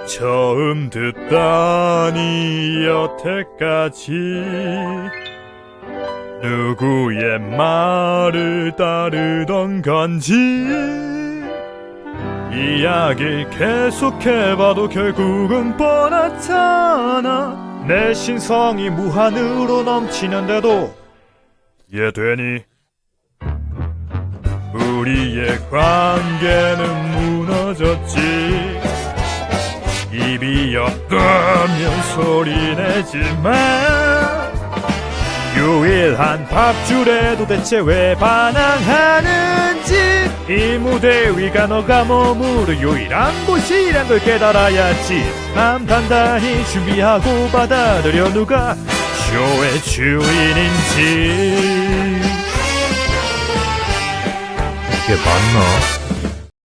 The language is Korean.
처음 듣다니 여태까지 누구의 말을 따르던 건지 이야기를 계속해봐도 결국은 뻔하잖아. 내 신성이 무한으로 넘치는데도 이해되니? 우리의 관계는 무너졌지. 입이 없다면 소리내지만 유일한 밥줄에도 대체 왜 반항하는지. 이 무대 위가 너가 머무를 유일한 곳이란 걸 깨달아야지. 맘 단단히 준비하고 받아들여 누가 쇼의 주인인지. 이게 맞나?